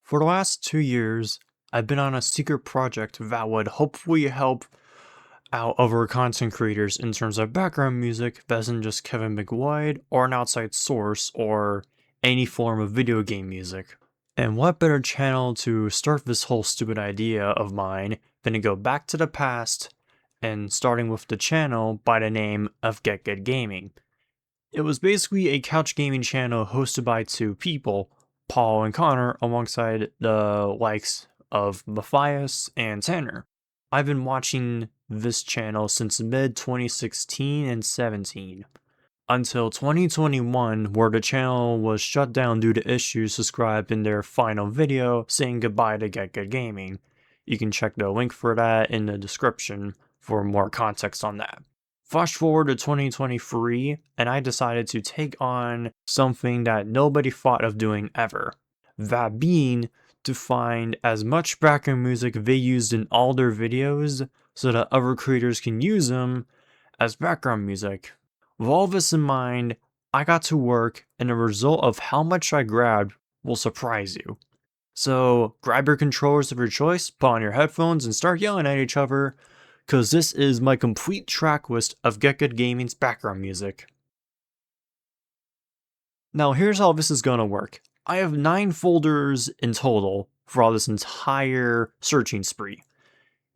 For the last 2 years, I've been on a secret project that would hopefully help out other content creators in terms of background music that isn't just Kevin McWide or an outside source or any form of video game music. And what better channel to start this whole stupid idea of mine than to go back to the past and starting with the channel by the name of Get Good Gaming. It was basically a couch gaming channel hosted by two people, Paul and Connor, alongside the likes of Matthias and Tanner. I've been watching this channel since mid 2016 and 17, until 2021, where the channel was shut down due to issues described in their final video saying goodbye to Get Good Gaming. You can check the link for that in the description for more context on that. Flash forward to 2023, and I decided to take on something that nobody thought of doing ever. That being to find as much background music they used in all their videos so that other creators can use them as background music. With all this in mind, I got to work, and the result of how much I grabbed will surprise you. So grab your controllers of your choice, put on your headphones, and start yelling at each other, cause this is my complete track list of Get Good Gaming's background music. Now here's how this is gonna work. I have 9 folders in total for all this entire searching spree.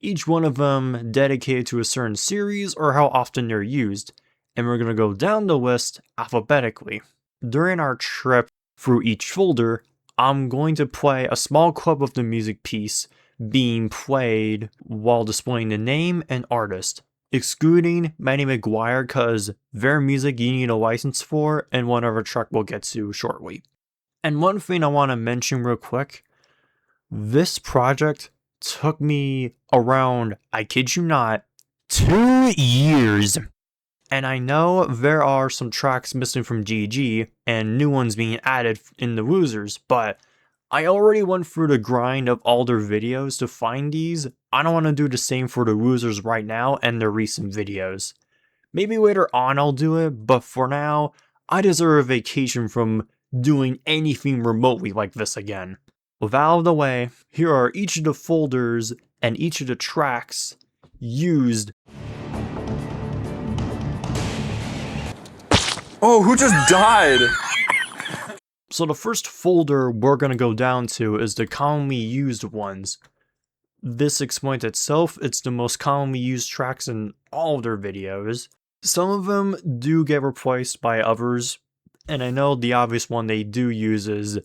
Each one of them dedicated to a certain series or how often they're used, and we're gonna go down the list alphabetically. During our trip through each folder, I'm going to play a small clip of the music piece being played while displaying the name and artist, excluding Manny McGuire because their music you need a license for and one other track we'll get to shortly. And one thing I want to mention real quick, this project took me around, I kid you not, 2 years. And I know there are some tracks missing from GG and new ones being added in the losers, but I already went through the grind of all their videos to find these. I don't want to do the same for the losers right now and their recent videos. Maybe later on I'll do it, but for now, I deserve a vacation from doing anything remotely like this again. With that out of the way, here are each of the folders and each of the tracks used. Oh, who just died? So the first folder we're going to go down to is the commonly used ones. This explains itself, it's the most commonly used tracks in all of their videos. Some of them do get replaced by others, and I know the obvious one they do use is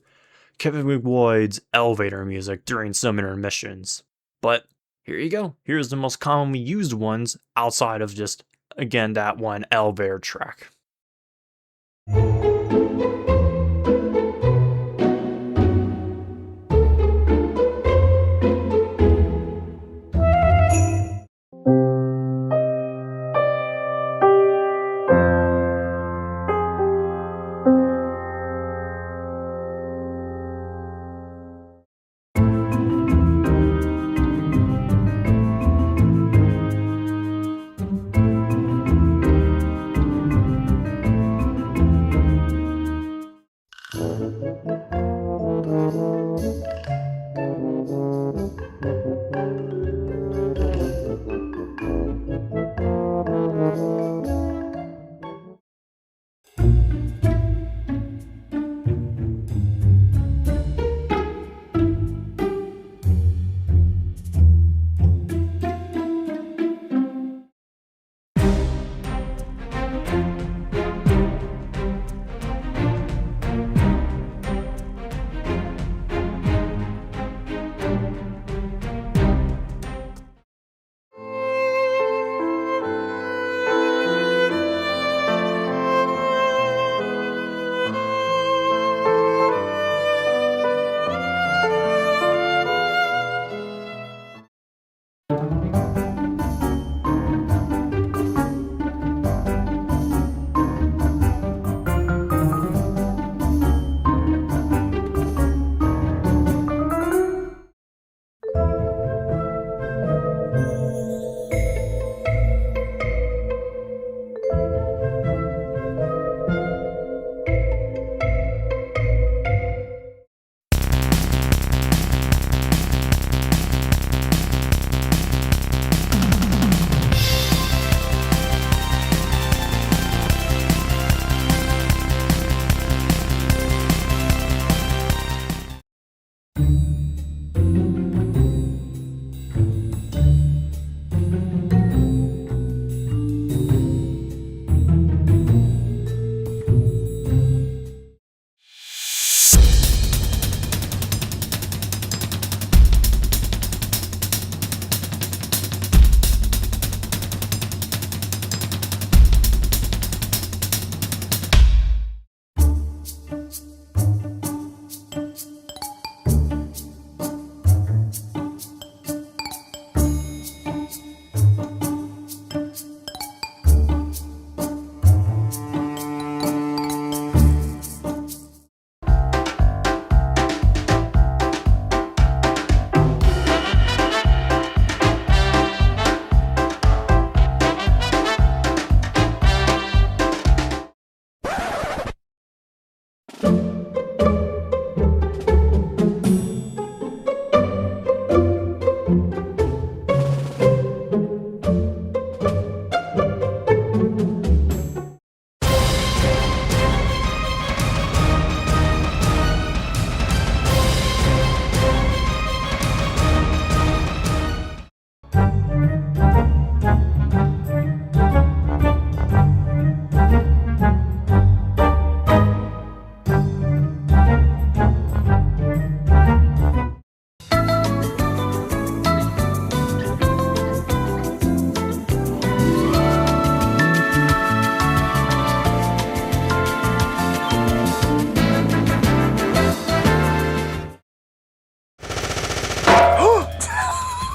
Kevin McWoyd's elevator music during some intermissions. But here you go, here's the most commonly used ones outside of just, again, that one elevator track.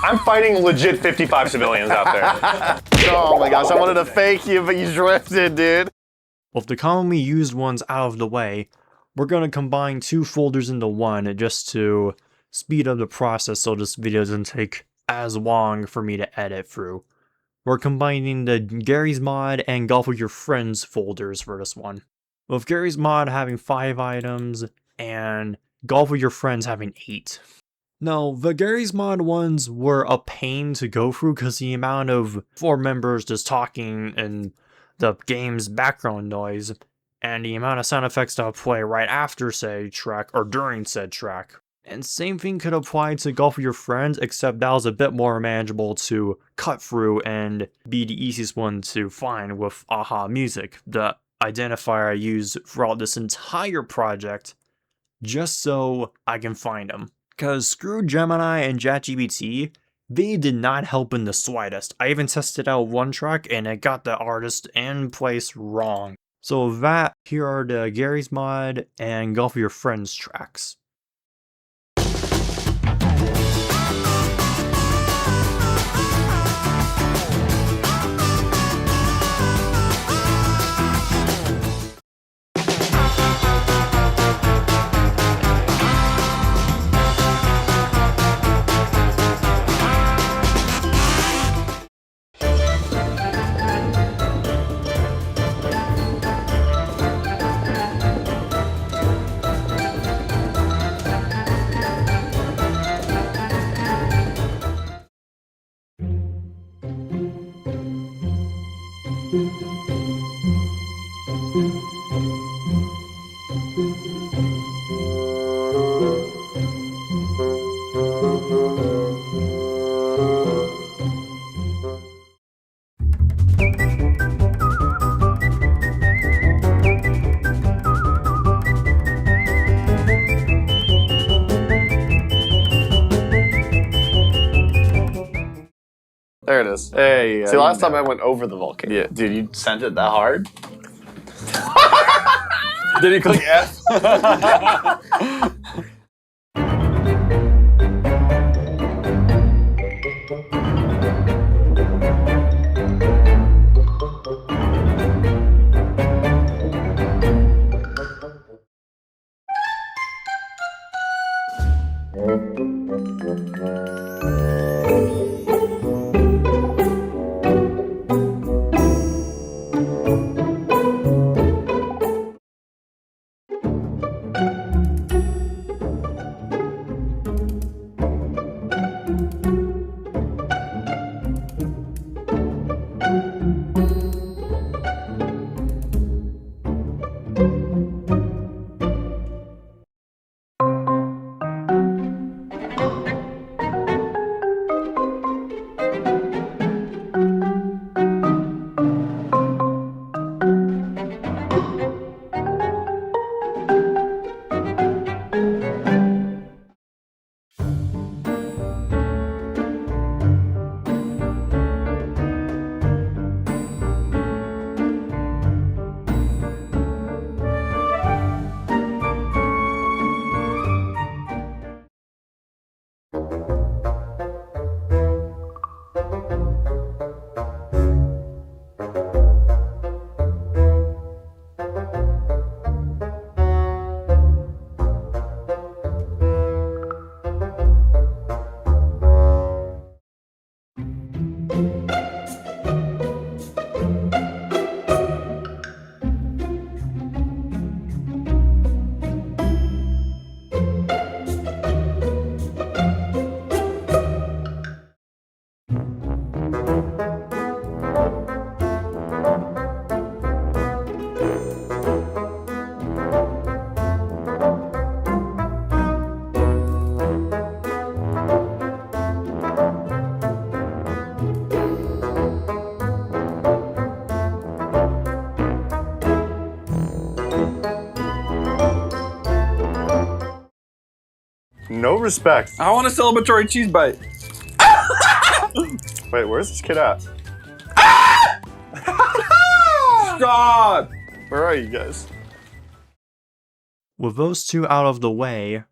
I'm fighting legit 55 civilians out there. Oh my gosh, I wanted to fake you, but you drifted, dude. With the commonly used ones out of the way, we're going to combine 2 folders into one just to speed up the process so this video doesn't take as long for me to edit through. We're combining the Gary's Mod and Golf with Your Friends folders for this one. With Gary's Mod having 5 items and Golf with Your Friends having 8. Now, the Gary's Mod ones were a pain to go through because the amount of 4 members just talking and the game's background noise, and the amount of sound effects that would play right after said track or during said track. And same thing could apply to Golf with Your Friends, except that was a bit more manageable to cut through and be the easiest one to find with Aha Music, the identifier I use throughout this entire project, just so I can find them. Because screw Gemini and ChatGPT, they did not help in the slightest. I even tested out one track and it got the artist and place wrong. So with that, here are the Gary's Mod and Golf with Your Friends tracks. There it is. Hey, See, last time I went over the volcano. Yeah. Dude, you sent it that hard? Did he click F? No respect. I want a celebratory cheese bite. Wait, where's this kid at? Stop! Where are you guys? With those 2 out of the way,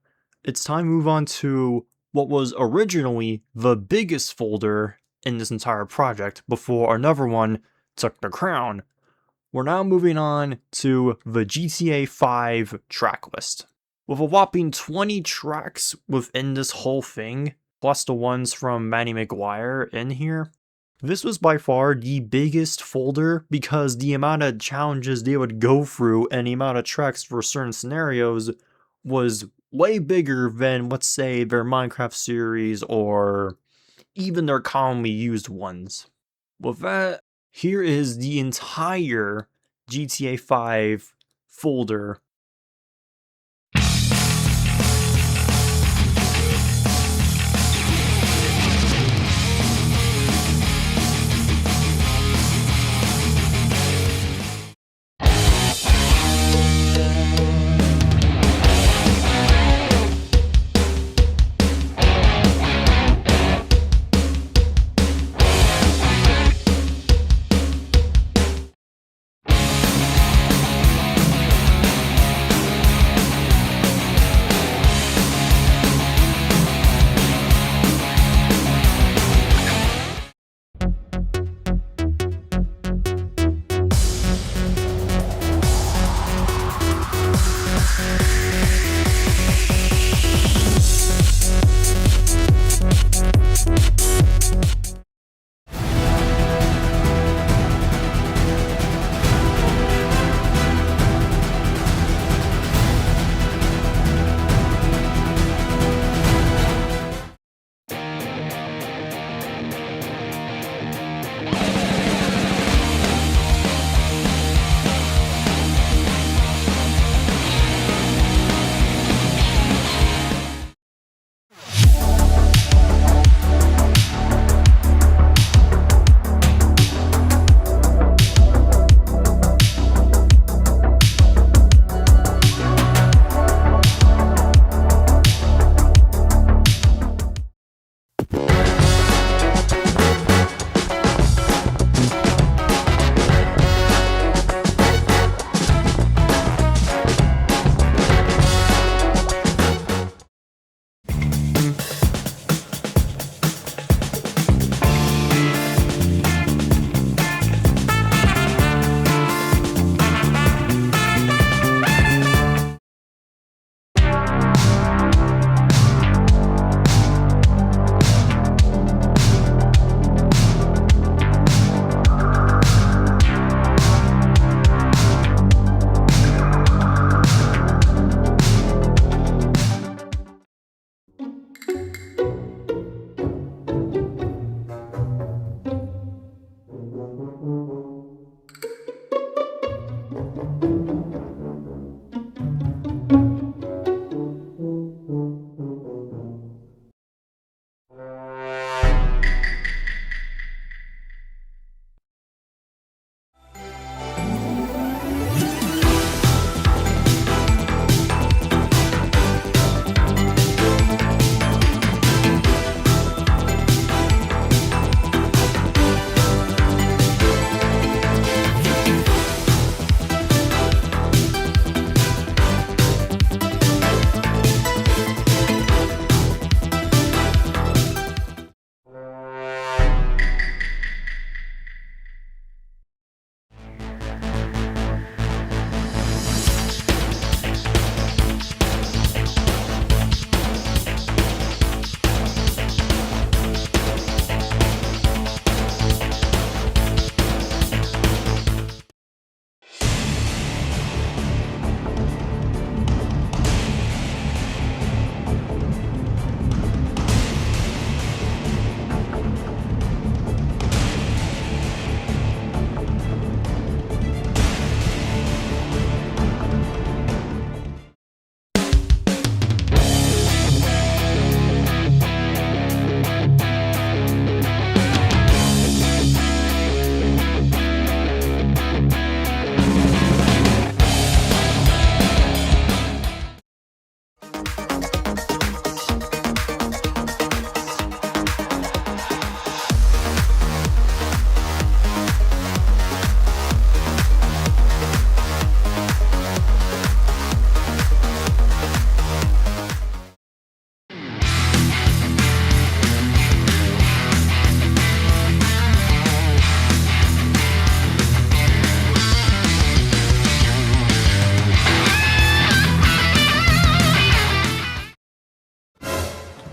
it's time to move on to what was originally the biggest folder in this entire project before another one took the crown. We're now moving on to the GTA 5 track list. With a whopping 20 tracks within this whole thing, plus the ones from Manny McGuire in here, this was by far the biggest folder because the amount of challenges they would go through and the amount of tracks for certain scenarios was way bigger than, let's say, their Minecraft series or even their commonly used ones. With that, here is the entire GTA 5 folder.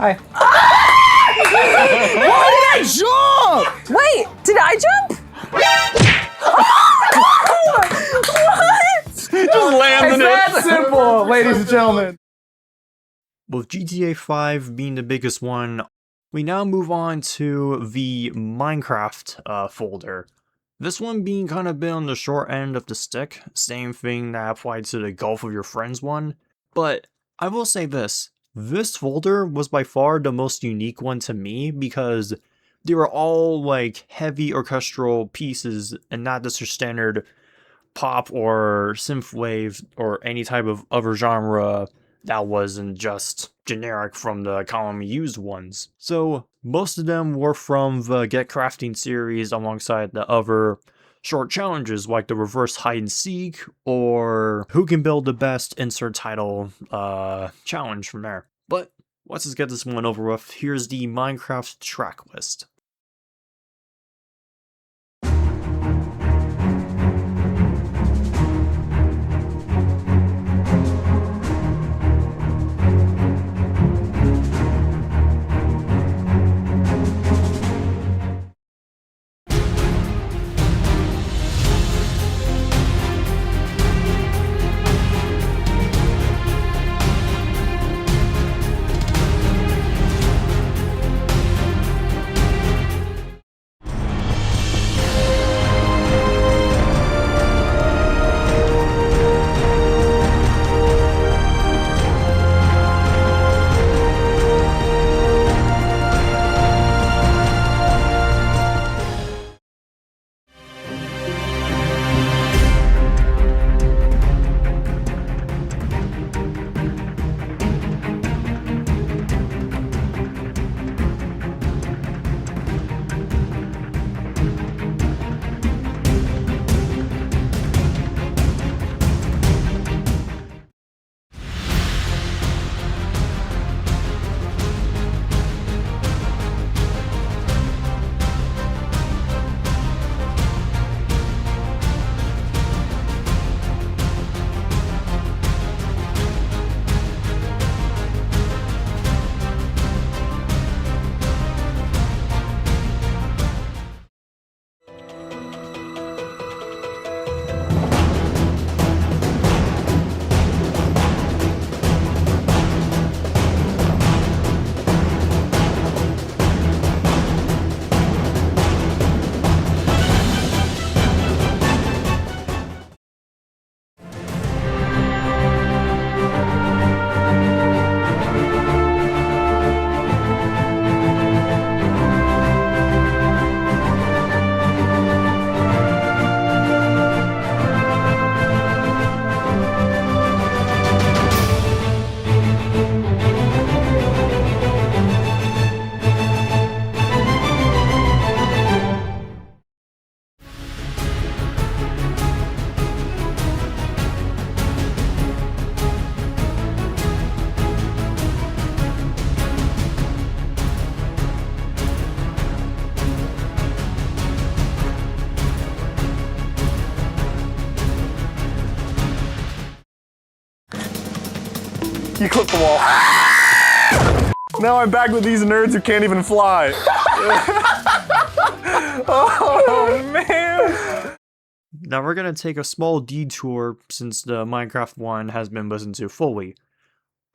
Hi. Why did I jump? Wait, did I jump? What? Just landing It's that it. simple, ladies and gentlemen. With GTA 5 being the biggest one, we now move on to the Minecraft folder. This one being kind of been on the short end of the stick, same thing that applied to the Golf of Your Friends one. But I will say this folder was by far the most unique one to me because they were all like heavy orchestral pieces and not just your standard pop or synthwave or any type of other genre that wasn't just generic from the commonly used ones. So most of them were from the Get Crafting series alongside the other short challenges like the reverse hide and seek or who can build the best insert title challenge from there. But let's just get this one over with. Here's the Minecraft track list. You clipped the wall. Now I'm back with these nerds who can't even fly. Oh, man. Now we're going to take a small detour since the Minecraft one has been listened to fully.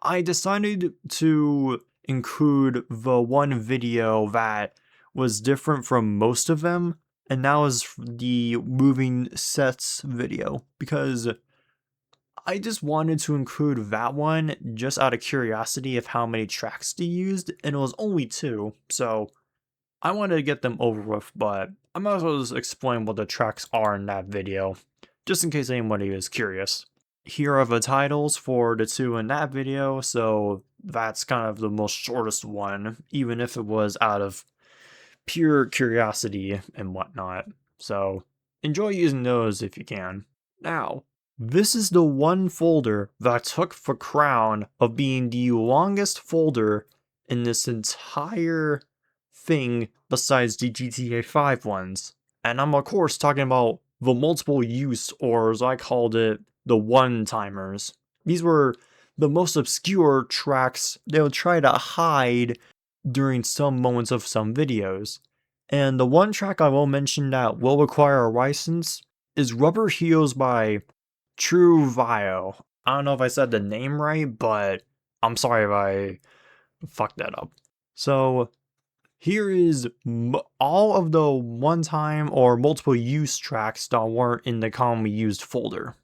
I decided to include the one video that was different from most of them, and that was the moving sets video, because I just wanted to include that one just out of curiosity of how many tracks they used, and it was only 2, so I wanted to get them over with, but I might as well just explain what the tracks are in that video, just in case anybody is curious. Here are the titles for the 2 in that video, so that's kind of the most shortest one, even if it was out of pure curiosity and whatnot. So enjoy using those if you can. Now, this is the one folder that took the crown of being the longest folder in this entire thing besides the GTA 5 ones. And I'm of course talking about the multiple use, or as I called it, the one-timers. These were the most obscure tracks they'll try to hide during some moments of some videos. And the one track I will mention that will require a license is Rubber Heels by True Vio. I don't know if I said the name right, but I'm sorry if I fucked that up. So here is all of the one-time or multiple use tracks that weren't in the commonly used folder.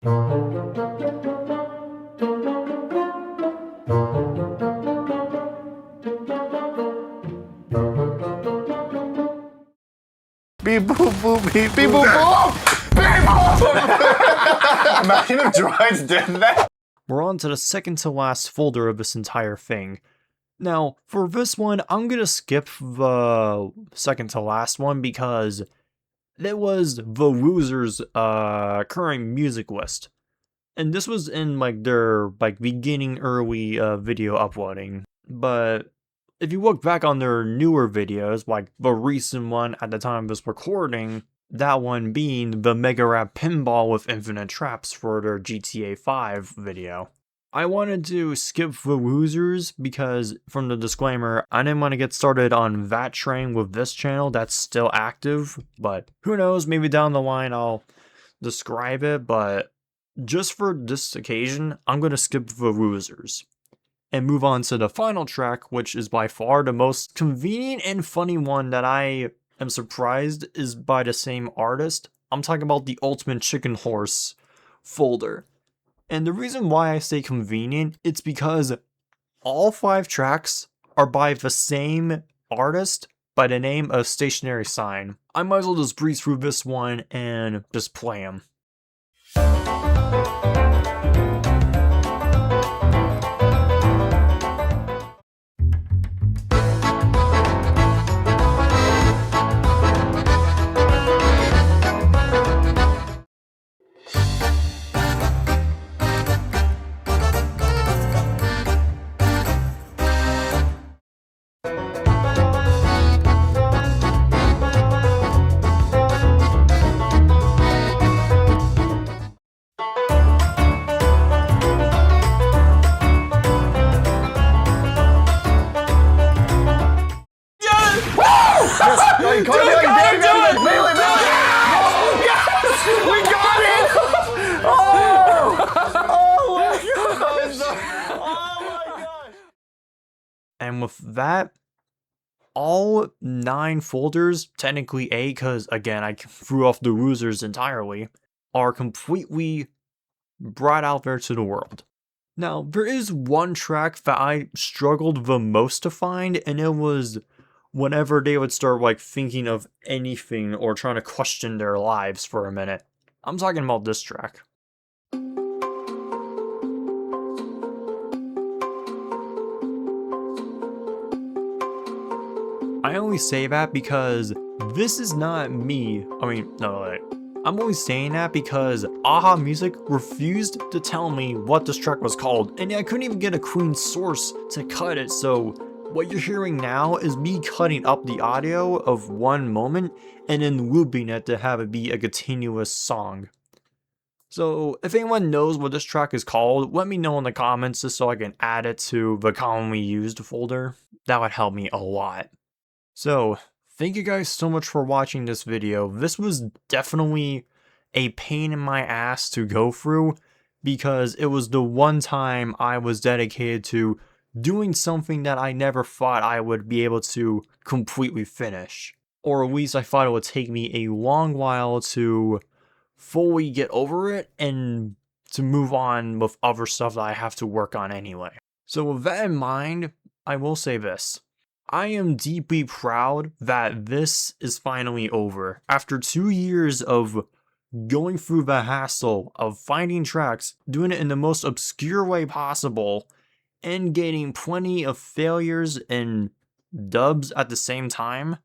Beep boop boop beep beep boop boop. Beep boop. Imagine if droids did that. We're on to the second to last folder of this entire thing. Now, for this one, I'm gonna skip the second to last one because it was the Woozer's current music list. And this was in like their beginning early video uploading. But if you look back on their newer videos, like the recent one at the time of this recording, that one being the Mega Rap Pinball with Infinite Traps for their GTA 5 video. I wanted to skip the Woozers because, from the disclaimer, I didn't want to get started on that train with this channel that's still active, but who knows, maybe down the line I'll describe it, but just for this occasion, I'm going to skip the Woozers and move on to the final track, which is by far the most convenient and funny one that I am surprised is by the same artist. I'm talking about the Ultimate Chicken Horse folder. And the reason why I say convenient, it's because all 5 tracks are by the same artist by the name of Stationary Sign. I might as well just breeze through this one and just play them. Like, come on, like, Bailey, Bailey. Yes! We got it! Oh my gosh! And with that, all 9 folders, technically 8 because again I threw off the Woozers entirely, are completely brought out there to the world. Now, there is one track that I struggled the most to find, and it was whenever they would start like thinking of anything or trying to question their lives for a minute. I'm talking about this track. I only say that because this is not me. I'm only saying that because Aha Music refused to tell me what this track was called, and I couldn't even get a clean source to cut it, so what you're hearing now is me cutting up the audio of one moment and then looping it to have it be a continuous song. So if anyone knows what this track is called, let me know in the comments just so I can add it to the commonly used folder. That would help me a lot. So, thank you guys so much for watching this video. This was definitely a pain in my ass to go through because it was the one time I was dedicated to doing something that I never thought I would be able to completely finish. Or at least I thought it would take me a long while to fully get over it and to move on with other stuff that I have to work on anyway. So with that in mind, I will say this. I am deeply proud that this is finally over. After 2 years of going through the hassle of finding tracks, doing it in the most obscure way possible, and getting plenty of failures and dubs at the same time,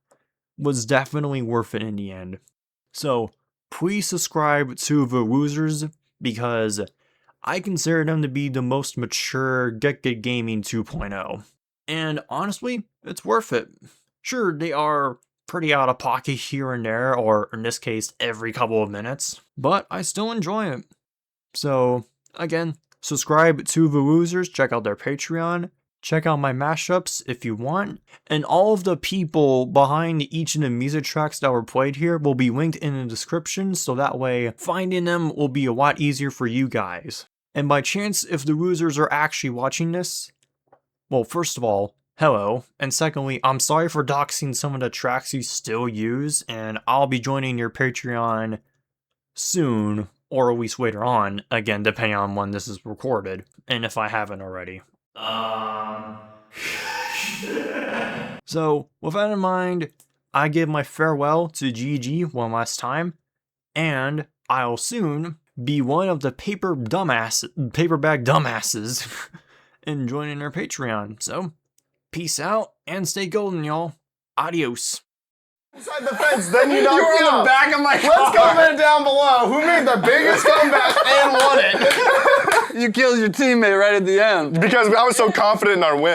was definitely worth it in the end. So, please subscribe to the Woozers because I consider them to be the most mature Get Good Gaming 2.0. And honestly, it's worth it. Sure, they are pretty out of pocket here and there, or in this case, every couple of minutes, but I still enjoy it. So, again, subscribe to the Woozers, check out their Patreon, check out my mashups if you want, and all of the people behind each of the music tracks that were played here will be linked in the description, so that way finding them will be a lot easier for you guys. And by chance, if the Woozers are actually watching this, well, first of all, hello, and secondly, I'm sorry for doxing some of the tracks you still use, and I'll be joining your Patreon soon, or a week later on, again, depending on when this is recorded, and if I haven't already. So, with that in mind, I give my farewell to GG one last time, and I'll soon be one of the paperbag dumbasses and joining their Patreon. So, peace out and stay golden, y'all. Adios. Inside the fence, then you knocked You're me in the out. back of my car. Let's comment down below who made the biggest comeback and won it. You killed your teammate right at the end. Because I was so confident in our win.